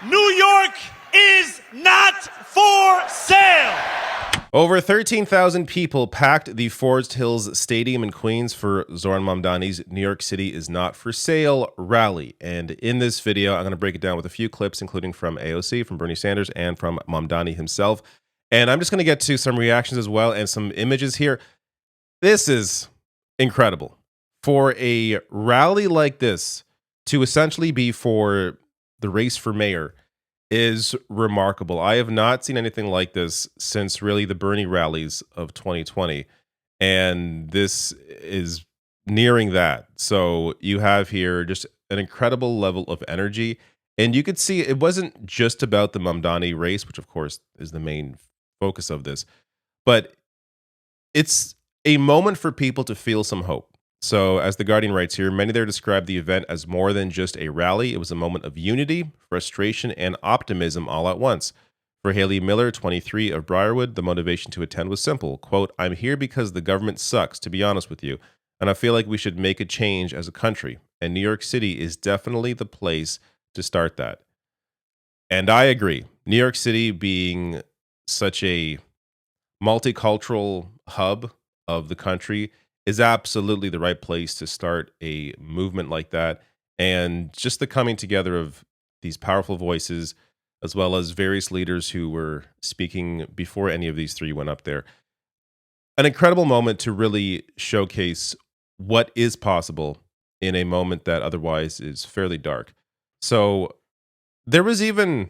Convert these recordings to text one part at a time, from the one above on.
New York is not for sale. Over 13,000 people packed the Forest Hills Stadium in Queens for Zohran Mamdani's New York City is not for sale rally. And in this video, I'm going to break it down with a few clips, including from AOC, from Bernie Sanders, and from Mamdani himself. And I'm just going to get to some reactions as well and some images here. This is incredible. For a rally like this to essentially be for the race for mayor is remarkable. I have not seen anything like this since really the Bernie rallies of 2020. And this is nearing that. So you have here just an incredible level of energy. And you could see it wasn't just about the Mamdani race, which of course is the main focus of this, but it's a moment for people to feel some hope. So, as The Guardian writes here, many there described the event as more than just a rally. It was a moment of unity, frustration, and optimism all at once. For Haley Miller, 23, of Briarwood, the motivation to attend was simple. Quote, "I'm here because the government sucks, to be honest with you, and I feel like we should make a change as a country. And New York City is definitely the place to start that." And I agree. New York City being such a multicultural hub of the country is absolutely the right place to start a movement like that. And just the coming together of these powerful voices, as well as various leaders who were speaking before any of these three went up there. An incredible moment to really showcase what is possible in a moment that otherwise is fairly dark. So there was even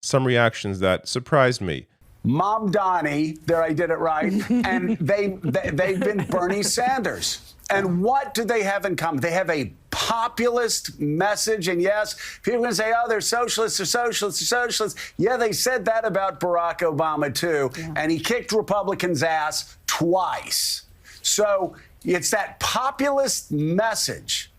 some reactions that surprised me. Mamdani, there I did it right, and they've been Bernie Sanders. And what do they have in common? They have a populist message. And yes, people are going to say, oh, they're socialists, they're socialists, they're socialists. Yeah, they said that about Barack Obama, too. Yeah. And he kicked Republicans' ass twice. So it's that populist message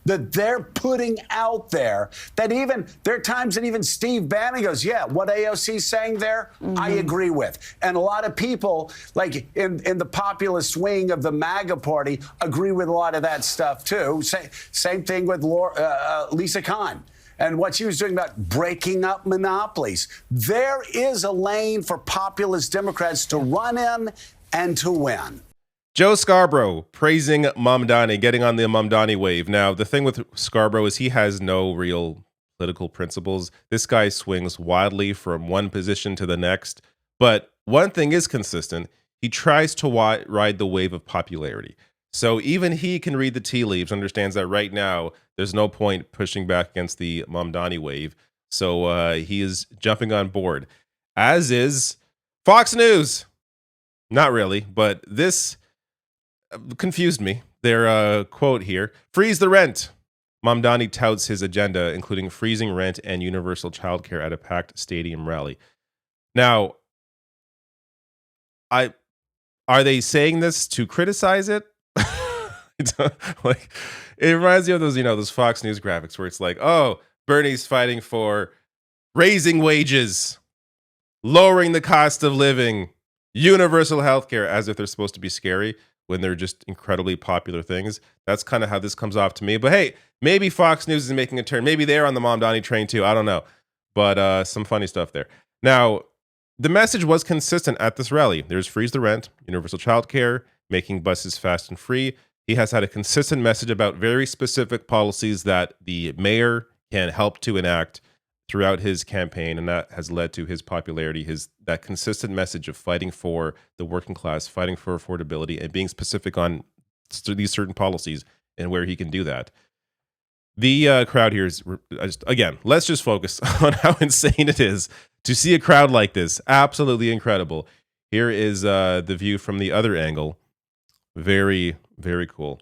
that they're putting out there, that even, there are times that even Steve Bannon goes, yeah, what AOC's saying there, I agree with. And a lot of people, like in the populist wing of the MAGA party, agree with a lot of that stuff, too. Same thing with Lisa Kahn and what she was doing about breaking up monopolies. There is a lane for populist Democrats to run in and to win. Joe Scarborough praising Mamdani, getting on the Mamdani wave. Now, the thing with Scarborough is he has no real political principles. This guy swings wildly from one position to the next. But one thing is consistent. He tries to ride the wave of popularity. So even he can read the tea leaves, understands that right now there's no point pushing back against the Mamdani wave. So he is jumping on board, as is Fox News. Not really, but this confused me. Their quote here: "Freeze the rent." Mamdani touts his agenda, including freezing rent and universal childcare at a packed stadium rally. Now, are they saying this to criticize it? Like, it reminds me of those Fox News graphics where it's like, oh, Bernie's fighting for raising wages, lowering the cost of living, universal healthcare, as if they're supposed to be scary when they're just incredibly popular things. That's kind of how this comes off to me. But hey, maybe Fox News is making a turn. Maybe they're on the Mamdani train too. I don't know. But some funny stuff there. Now, the message was consistent at this rally. There's freeze the rent, universal childcare, making buses fast and free. He has had a consistent message about very specific policies that the mayor can help to enact throughout his campaign, and that has led to his popularity, that consistent message of fighting for the working class, fighting for affordability, and being specific on these certain policies and where he can do that. The crowd here is, again, let's just focus on how insane it is to see a crowd like this. Absolutely incredible. Here is the view from the other angle. Very, very cool.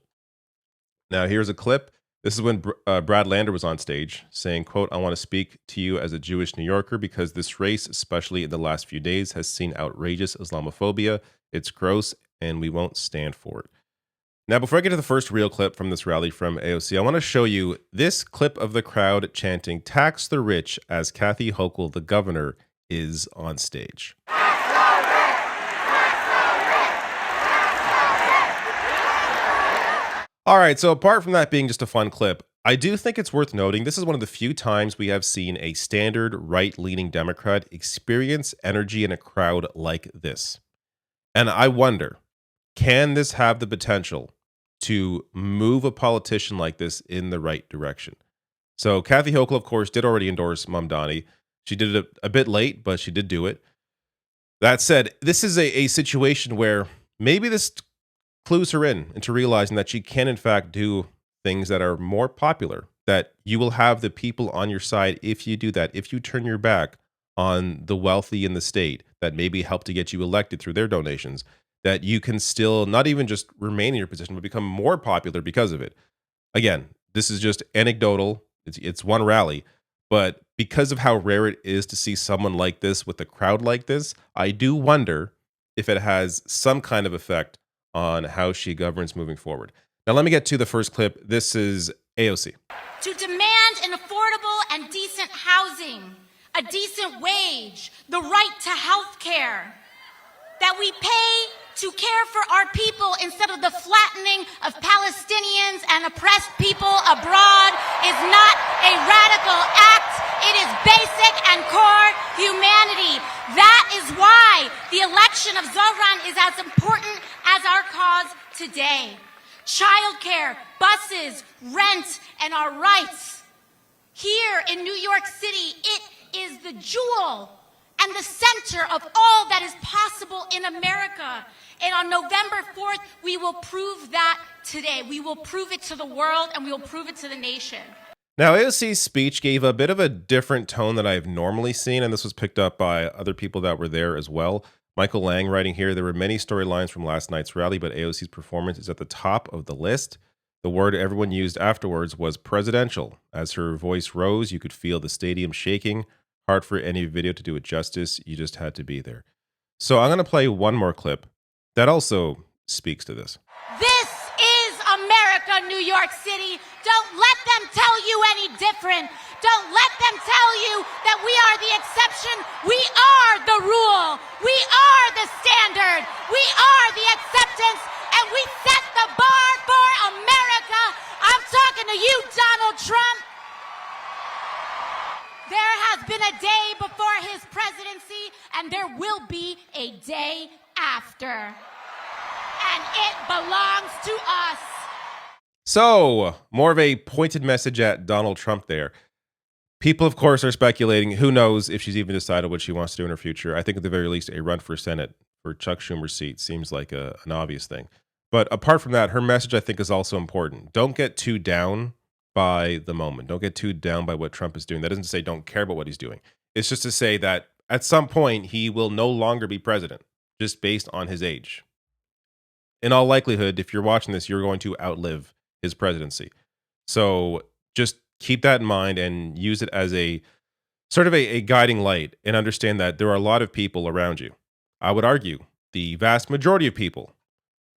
Now, here's a clip. This is when Brad Lander was on stage saying, quote, "I want to speak to you as a Jewish New Yorker because this race, especially in the last few days, has seen outrageous Islamophobia. It's gross and we won't stand for it." Now, before I get to the first real clip from this rally from AOC, I want to show you this clip of the crowd chanting "Tax the Rich" as Kathy Hochul, the governor, is on stage. All right, so apart from that being just a fun clip, I do think it's worth noting this is one of the few times we have seen a standard right-leaning Democrat experience energy in a crowd like this. And I wonder, can this have the potential to move a politician like this in the right direction? So Kathy Hochul, of course, did already endorse Mamdani. She did it a bit late, but she did do it. That said, this is a situation where maybe this clues her in into realizing that she can, in fact, do things that are more popular, that you will have the people on your side if you do that, if you turn your back on the wealthy in the state that maybe help to get you elected through their donations, that you can still not even just remain in your position, but become more popular because of it. Again, this is just anecdotal. It's one rally, but because of how rare it is to see someone like this with a crowd like this, I do wonder if it has some kind of effect on how she governs moving forward. Now, let me get to the first clip. This is AOC. To demand an affordable and decent housing, a decent wage, the right to health care, that we pay to care for our people instead of the flattening of Palestinians and oppressed people abroad is not a radical act. It is basic and core humanity. That is why the election of Zohran is as important as our cause today. Childcare, buses, rent, and our rights. Here in New York City, it is the jewel and the center of all that is possible in America. And on November 4th, we will prove that today. We will prove it to the world, and we will prove it to the nation. Now, AOC's speech gave a bit of a different tone than I've normally seen, and this was picked up by other people that were there as well. Michael Lang writing here, there were many storylines from last night's rally, but AOC's performance is at the top of the list. The word everyone used afterwards was presidential. As her voice rose, you could feel the stadium shaking. Hard for any video to do it justice. You just had to be there. So I'm going to play one more clip that also speaks to this. This is America, New York City. Don't let them tell you any different. Don't let them tell you that we are the exception. We are the rule. We are the standard. We are the acceptance, and we set the bar for America. I'm talking to you, Donald Trump. There has been a day before his presidency, and there will be a day after. And it belongs to us. So, more of a pointed message at Donald Trump there. People, of course, are speculating. Who knows if she's even decided what she wants to do in her future. I think at the very least, a run for Senate for Chuck Schumer's seat seems like an obvious thing. But apart from that, her message, I think, is also important. Don't get too down by the moment. Don't get too down by what Trump is doing. That doesn't say don't care about what he's doing. It's just to say that at some point, he will no longer be president, just based on his age. In all likelihood, if you're watching this, you're going to outlive his presidency. So just keep that in mind and use it as a sort of a guiding light, and understand that there are a lot of people around you. I would argue the vast majority of people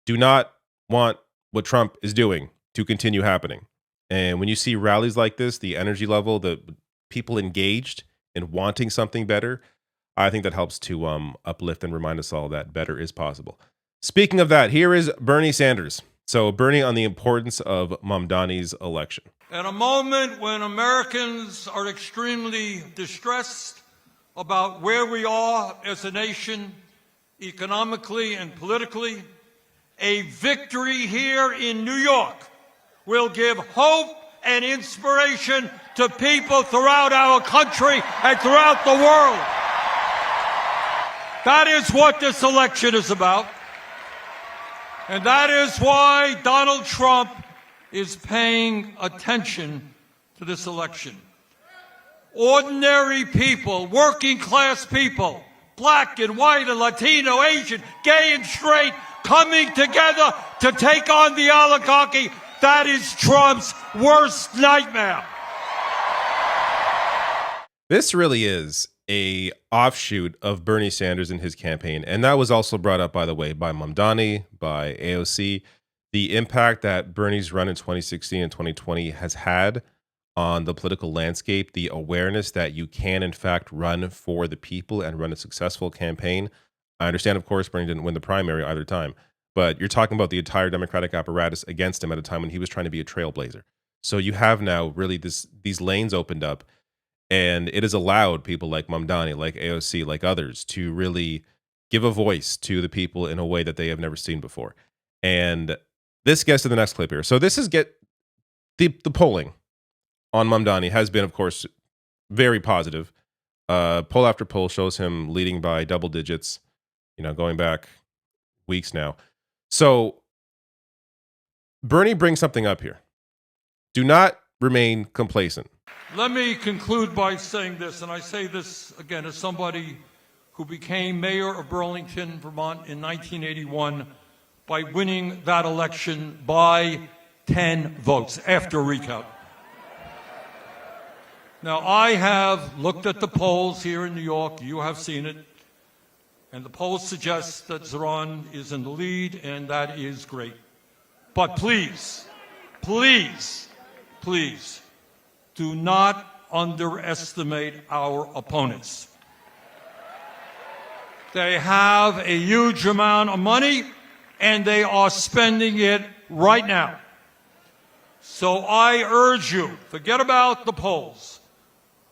do not want what Trump is doing to continue happening. And when you see rallies like this, the energy level, the people engaged in wanting something better, I think that helps to uplift and remind us all that better is possible. Speaking of that, here is Bernie Sanders. So Bernie on the importance of Mamdani's election. At a moment when Americans are extremely distressed about where we are as a nation, economically and politically, a victory here in New York will give hope and inspiration to people throughout our country and throughout the world. That is what this election is about. And that is why Donald Trump is paying attention to this election. Ordinary people, working class people, black and white and Latino, Asian, gay and straight, coming together to take on the oligarchy. That is Trump's worst nightmare. This really is a offshoot of Bernie Sanders and his campaign. And that was also brought up, by the way, by Mamdani, by AOC. The impact that Bernie's run in 2016 and 2020 has had on the political landscape, the awareness that you can, in fact, run for the people and run a successful campaign. I understand, of course, Bernie didn't win the primary either time, but you're talking about the entire Democratic apparatus against him at a time when he was trying to be a trailblazer. So you have now really these lanes opened up, and it has allowed people like Mamdani, like AOC, like others to really give a voice to the people in a way that they have never seen before. And this gets to the next clip here. So this is the polling on Mamdani has been, of course, very positive. Poll after poll shows him leading by double digits, going back weeks now. So Bernie brings something up here. Do not remain complacent. Let me conclude by saying this, and I say this again as somebody who became mayor of Burlington, Vermont in 1981 by winning that election by 10 votes after a recount. Now, I have looked at the polls here in New York. You have seen it. And the polls suggest that Zohran is in the lead, and that is great. But please, please, please, do not underestimate our opponents. They have a huge amount of money, and they are spending it right now. So I urge you, forget about the polls.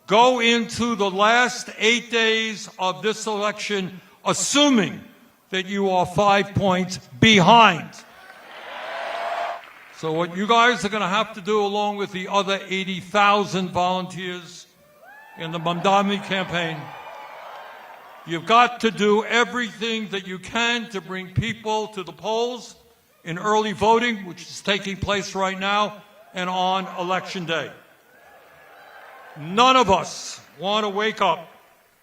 Go into the last 8 days of this election assuming that you are 5 points behind. So what you guys are going to have to do, along with the other 80,000 volunteers in the Mamdani campaign, you've got to do everything that you can to bring people to the polls in early voting, which is taking place right now, and on Election Day. None of us want to wake up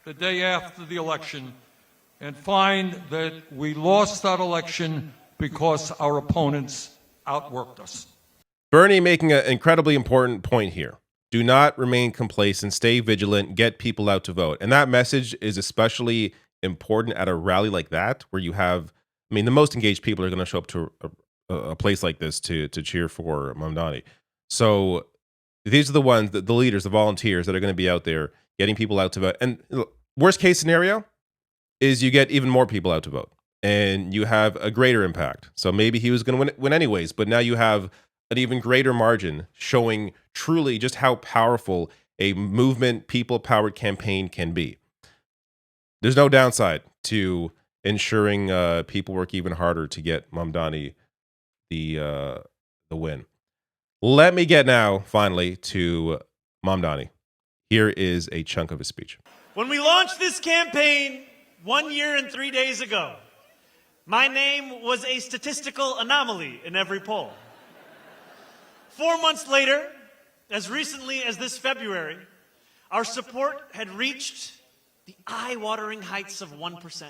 the day after the election and find that we lost that election because our opponents outworked us. Bernie making an incredibly important point here. Do not remain complacent, stay vigilant, get people out to vote. And that message is especially important at a rally like that, where you have, the most engaged people are going to show up to a place like this to cheer for Mamdani. So these are the ones, the leaders, the volunteers that are going to be out there getting people out to vote. And worst case scenario is you get even more people out to vote and you have a greater impact. So maybe he was going to win anyways, but now you have an even greater margin showing truly just how powerful a movement, people-powered campaign can be. There's no downside to ensuring people work even harder to get Mamdani the win. Let me get now, finally, to Mamdani. Here is a chunk of his speech. When we launched this campaign 1 year and 3 days ago, my name was a statistical anomaly in every poll. 4 months later, as recently as this February, our support had reached the eye-watering heights of 1%.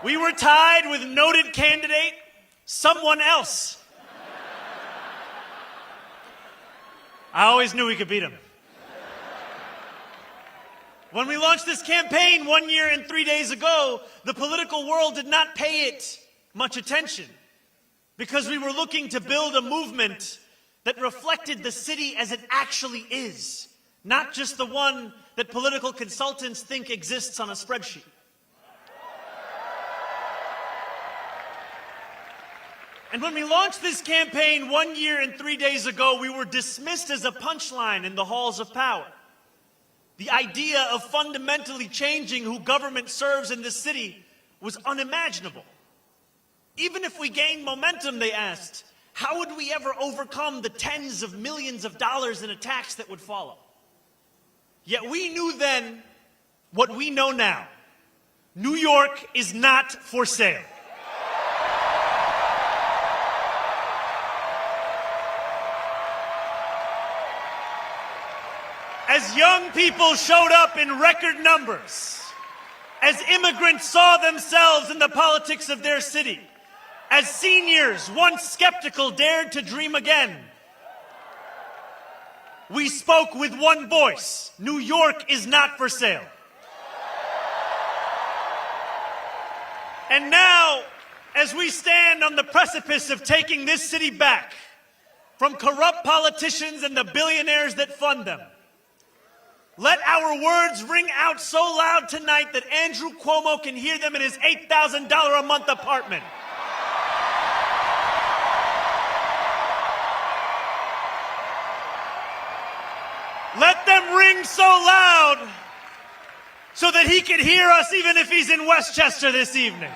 We were tied with noted candidate, someone else. I always knew we could beat him. When we launched this campaign 1 year and 3 days ago, the political world did not pay it much attention because we were looking to build a movement that reflected the city as it actually is, not just the one that political consultants think exists on a spreadsheet. And when we launched this campaign 1 year and 3 days ago, we were dismissed as a punchline in the halls of power. The idea of fundamentally changing who government serves in this city was unimaginable. Even if we gained momentum, they asked, how would we ever overcome the tens of millions of dollars in attacks that would follow? Yet we knew then what we know now. New York is not for sale. As young people showed up in record numbers, as immigrants saw themselves in the politics of their city, as seniors, once skeptical, dared to dream again, we spoke with one voice. New York is not for sale. And now, as we stand on the precipice of taking this city back from corrupt politicians and the billionaires that fund them, let our words ring out so loud tonight that Andrew Cuomo can hear them in his $8,000 a month apartment. Let them ring so loud so that he can hear us even if he's in Westchester this evening.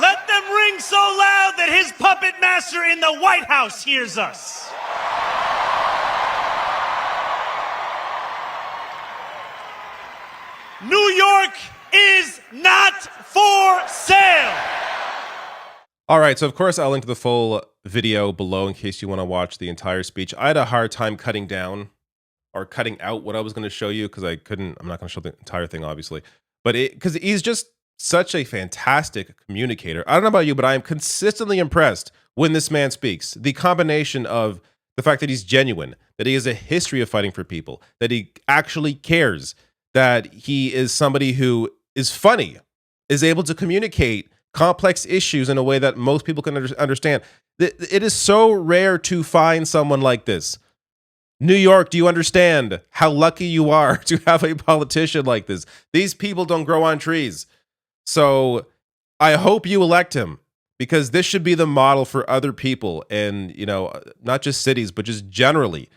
Let them ring so loud that his puppet master in the White House hears us. New York is not for sale. All right, so of course I'll link to the full video below in case you want to watch the entire speech. I had a hard time cutting down or cutting out what I was going to show you because I'm not going to show the entire thing, obviously. But because he's just such a fantastic communicator. I don't know about you, but I am consistently impressed when this man speaks. The combination of the fact that he's genuine, that he has a history of fighting for people, that he actually cares, that he is somebody who is funny, is able to communicate complex issues in a way that most people can understand. It is so rare to find someone like this. New York, do you understand how lucky you are to have a politician like this? These people don't grow on trees. So I hope you elect him because this should be the model for other people. And, you know, not just cities, but just generally,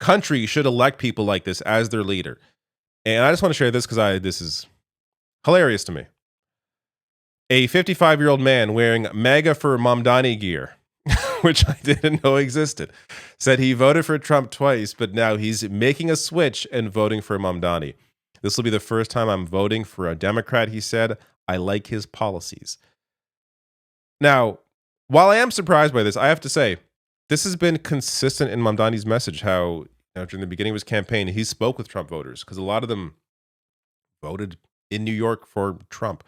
countries should elect people like this as their leader. And I just want to share this because this is hilarious to me. A 55-year-old man wearing MAGA for Mamdani gear, which I didn't know existed, said he voted for Trump twice, but now he's making a switch and voting for Mamdani. This will be the first time I'm voting for a Democrat, he said. I like his policies. Now, while I am surprised by this, I have to say, this has been consistent in Mamdani's message, how during the beginning of his campaign, he spoke with Trump voters, because a lot of them voted in New York for Trump.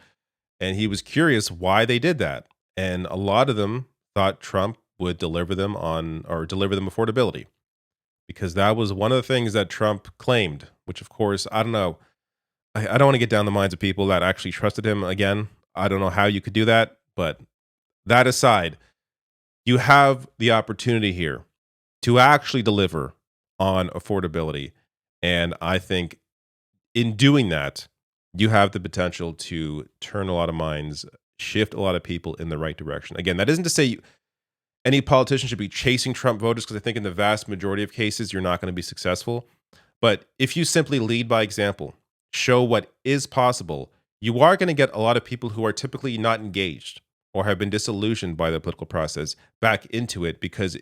And he was curious why they did that. And a lot of them thought Trump would deliver them affordability, because that was one of the things that Trump claimed, which of course, I don't know. I don't want to get down the minds of people that actually trusted him again. I don't know how you could do that, but that aside, you have the opportunity here to actually deliver on affordability. And I think in doing that, you have the potential to turn a lot of minds, shift a lot of people in the right direction. Again, that isn't to say any politician should be chasing Trump voters, because I think in the vast majority of cases, you're not going to be successful. But if you simply lead by example, show what is possible, you are going to get a lot of people who are typically not engaged or have been disillusioned by the political process back into it, because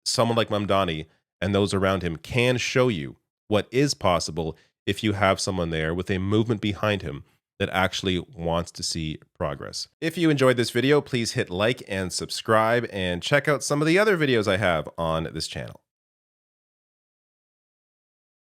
someone like Mamdani and those around him can show you what is possible if you have someone there with a movement behind him that actually wants to see progress. If you enjoyed this video, please hit like and subscribe and check out some of the other videos I have on this channel.